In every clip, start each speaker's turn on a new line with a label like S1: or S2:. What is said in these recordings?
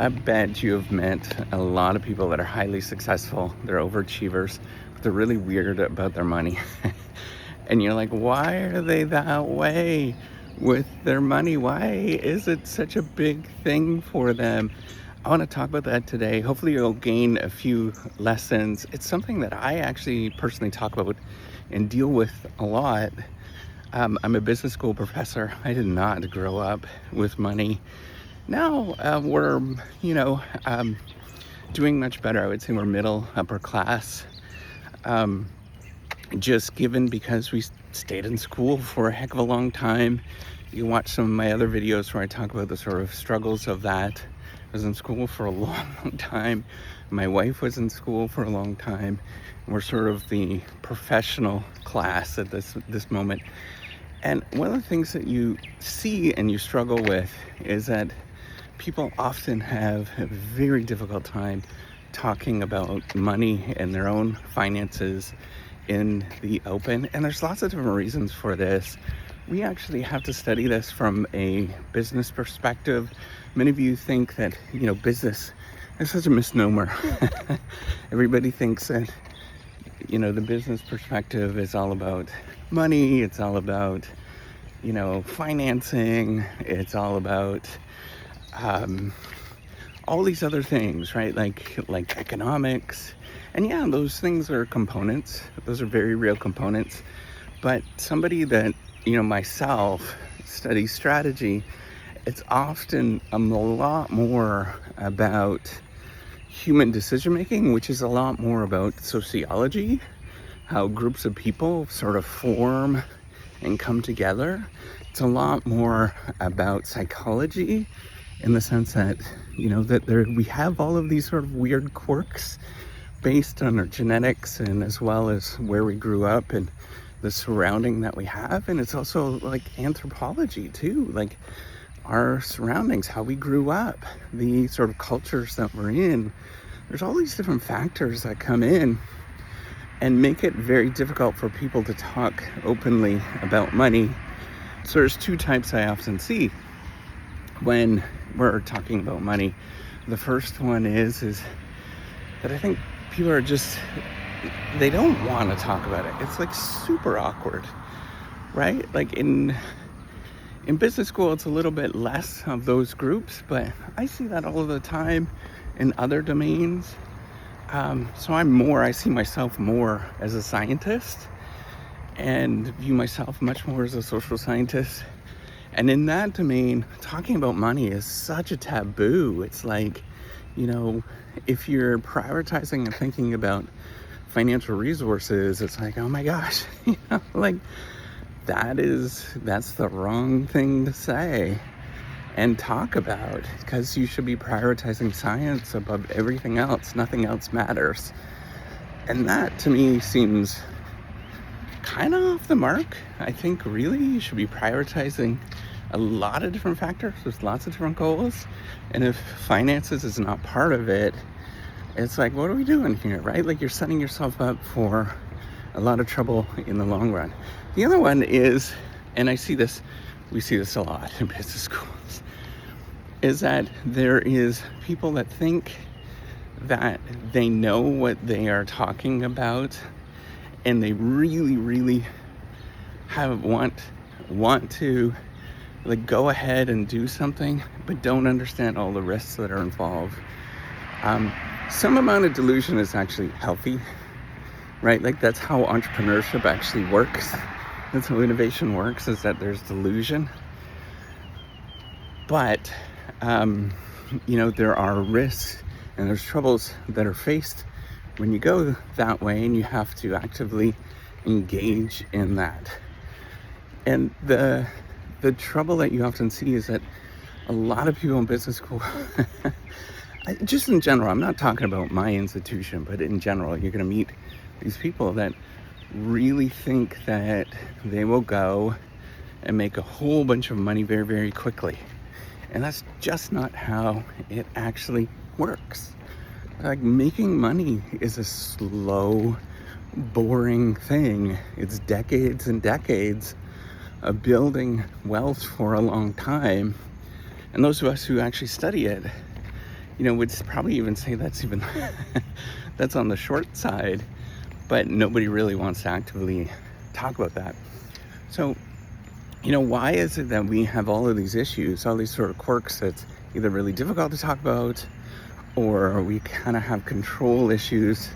S1: I bet you have met a lot of people that are highly successful. They're overachievers, but they're really weird about their money. And you're like, why are they that way with their money? Why is it such a big thing for them? I want to talk about that today. Hopefully, you'll gain a few lessons. It's something that I actually personally talk about and deal with a lot. I'm a business school professor. I did not grow up with money. Now we're, doing much better. I would say we're middle, upper class. Just given because we stayed in school for a heck of a long time. You watch some of my other videos where I talk about the sort of struggles of that. I was in school for a long time. My wife was in school for a long time. We're sort of the professional class at this moment. And one of the things that you see and you struggle with is that people often have a very difficult time talking about money and their own finances in the open. And there's lots of different reasons for this. We actually have to study this from a business perspective. Many of you think that, business is such a misnomer. Everybody thinks that, the business perspective is all about money. It's all about, financing. It's all about all these other things, right? Like economics. And yeah, those things are components. Those are very real components. But somebody that, myself, studies strategy, it's often a lot more about human decision making, which is a lot more about sociology, how groups of people sort of form and come together. It's a lot more about psychology in the sense that, we have all of these sort of weird quirks based on our genetics and as well as where we grew up and the surrounding that we have. And it's also like anthropology too, like our surroundings, how we grew up, the sort of cultures that we're in. There's all these different factors that come in and make it very difficult for people to talk openly about money. So there's two types I often see when we're talking about money. The first one is that I think people are they don't want to talk about it. It's like super awkward, right? Like in business school, it's a little bit less of those groups, but I see that all the time in other domains. So I see myself more as a scientist and view myself much more as a social scientist. And in that domain, talking about money is such a taboo. It's like, if you're prioritizing and thinking about financial resources, it's like, oh my gosh, that's the wrong thing to say and talk about, because you should be prioritizing science above everything else. Nothing else matters. And that to me seems kind of off the mark. I think really you should be prioritizing a lot of different factors. There's lots of different goals. And if finances is not part of it, it's like, what are we doing here, right? Like you're setting yourself up for a lot of trouble in the long run. The other one is, and we see this a lot in business schools, is that there is people that think that they know what they are talking about and they really, really want to like go ahead and do something, but don't understand all the risks that are involved. Some amount of delusion is actually healthy, right? Like that's how entrepreneurship actually works. That's how innovation works, is that there's delusion. But, there are risks and there's troubles that are faced when you go that way, and you have to actively engage in that. And the trouble that you often see is that a lot of people in business school, just in general, I'm not talking about my institution, but in general, you're going to meet these people that really think that they will go and make a whole bunch of money very, very quickly. And that's just not how it actually works. Like making money is a slow, boring thing. It's decades and decades of building wealth for a long time. And those of us who actually study it, would probably even say that's even that's on the short side, but nobody really wants to actively talk about that. So, why is it that we have all of these issues, all these sort of quirks that's either really difficult to talk about, or we kind of have control issues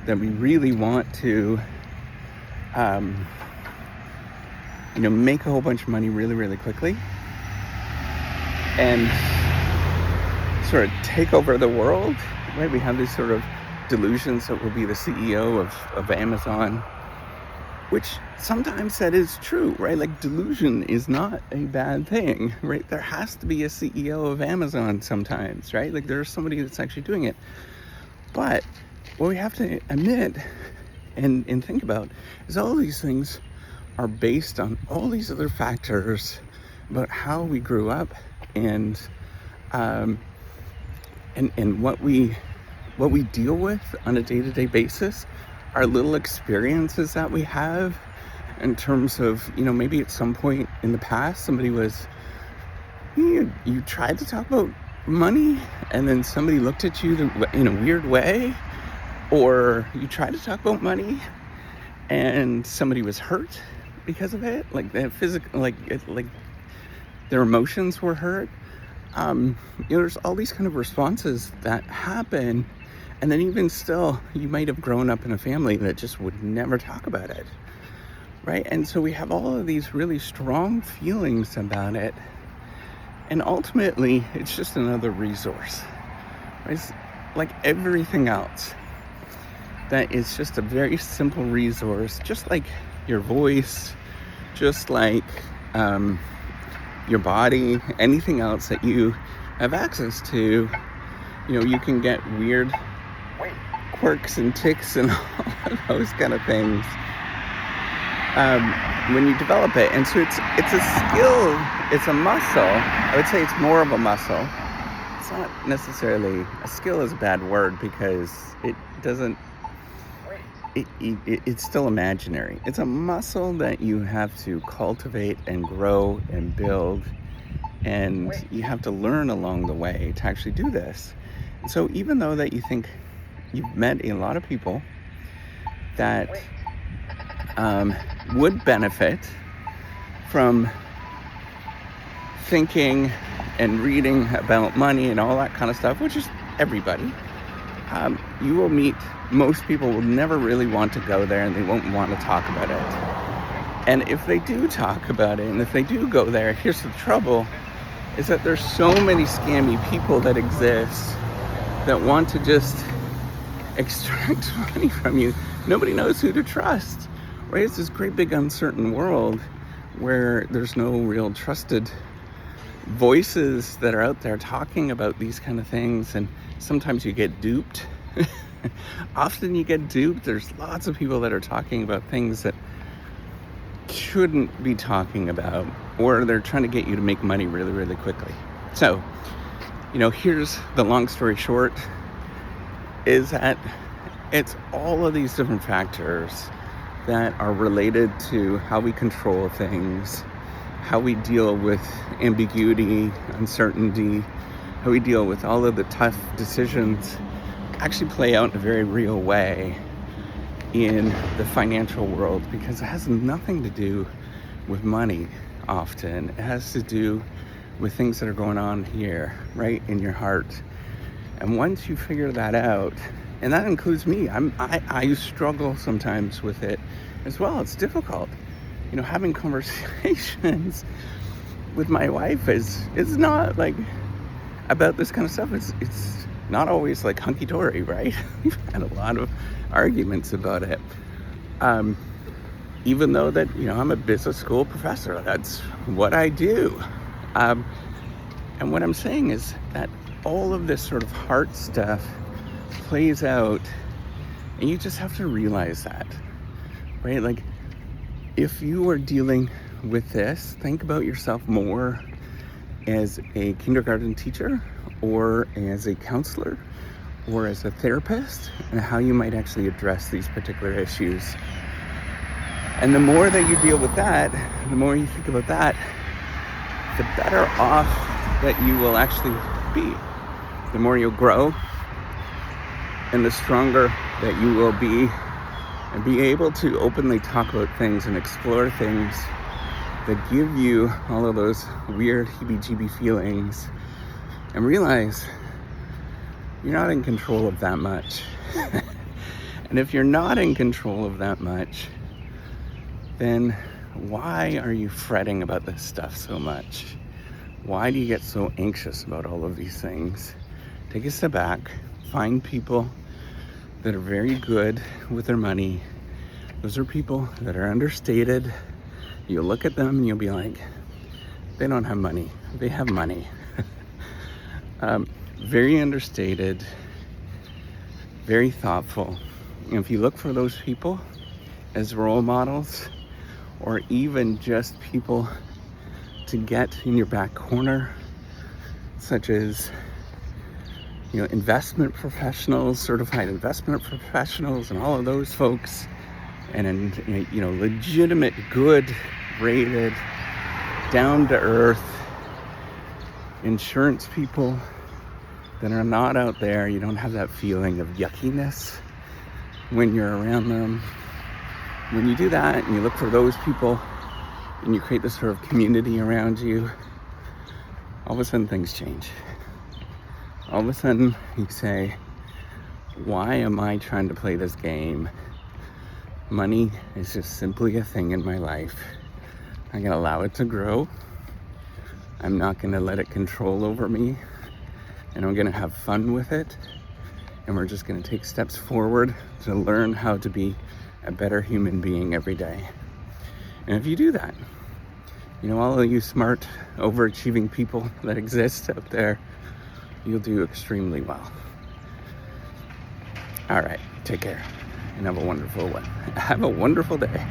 S1: that we really want to, make a whole bunch of money really, really quickly and sort of take over the world, right? We have these sort of delusions that we'll be the CEO of Amazon, which sometimes that is true, right? Like, delusion is not a bad thing, right? There has to be a CEO of Amazon sometimes, right? Like, there's somebody that's actually doing it. But what we have to admit and think about is all these things are based on all these other factors about how we grew up and what we deal with on a day-to-day basis, our little experiences that we have in terms of, maybe at some point in the past, somebody was, you tried to talk about money and then somebody looked at you in a weird way, or you tried to talk about money and somebody was hurt because of it, like the physical, like their emotions were hurt. There's all these kind of responses that happen. And then even still, you might have grown up in a family that just would never talk about it, right? And so we have all of these really strong feelings about it. And ultimately, it's just another resource, right? It's like everything else. That is just a very simple resource, just like your voice, just like your body, anything else that you have access to. You can get weird quirks and tics and all of those kind of things when you develop it. And so it's a skill, it's a muscle. I would say it's more of a muscle. It's not necessarily, a skill is a bad word because it doesn't, it's still imaginary. It's a muscle that you have to cultivate and grow and build, and you have to learn along the way to actually do this. And so even though that you think you've met a lot of people that would benefit from thinking and reading about money and all that kind of stuff, which is everybody, you will meet, most people will never really want to go there and they won't want to talk about it. And if they do talk about it and if they do go there, here's the trouble, is that there's so many scammy people that exist that want to just extract money from you. Nobody knows who to trust, right? It's this great big uncertain world where there's no real trusted voices that are out there talking about these kind of things, and sometimes you get duped. Often you get duped. There's lots of people that are talking about things that shouldn't be talking about, or they're trying to get you to make money really, really quickly. So, here's the long story short, is that it's all of these different factors that are related to how we control things, how we deal with ambiguity, uncertainty, how we deal with all of the tough decisions actually play out in a very real way in the financial world, because it has nothing to do with money often. It has to do with things that are going on here, right in your heart. And once you figure that out, and that includes me, I struggle sometimes with it as well. It's difficult. Having conversations with my wife is not like about this kind of stuff. It's not always like hunky-dory, right? We've had a lot of arguments about it. Even though that, I'm a business school professor, that's what I do. And what I'm saying is that all of this sort of heart stuff plays out, and you just have to realize that, right? Like, if you are dealing with this, think about yourself more as a kindergarten teacher or as a counselor or as a therapist, and how you might actually address these particular issues. And the more that you deal with that, the more you think about that, the better off that you will actually be, the more you'll grow, and the stronger that you will be, and be able to openly talk about things and explore things that give you all of those weird heebie-jeebie feelings, and realize you're not in control of that much. And if you're not in control of that much, then why are you fretting about this stuff so much? Why do you get so anxious about all of these things? Take a step back, find people that are very good with their money. Those are people that are understated. You'll look at them and you'll be like, they don't have money. They have money. Very understated, very thoughtful. And if you look for those people as role models, or even just people to get in your back corner, such as investment professionals, certified investment professionals, and all of those folks, and legitimate, good, rated, down-to-earth insurance people that are not out there. You don't have that feeling of yuckiness when you're around them. When you do that and you look for those people and you create this sort of community around you, all of a sudden things change. All of a sudden you say, why am I trying to play this game? Money is just simply a thing in my life. I'm gonna allow it to grow. I'm not gonna let it control over me. And I'm gonna have fun with it. And we're just gonna take steps forward to learn how to be a better human being every day. And if you do that, all of you smart, overachieving people that exist out there, you'll do extremely well. All right, take care and have a wonderful day.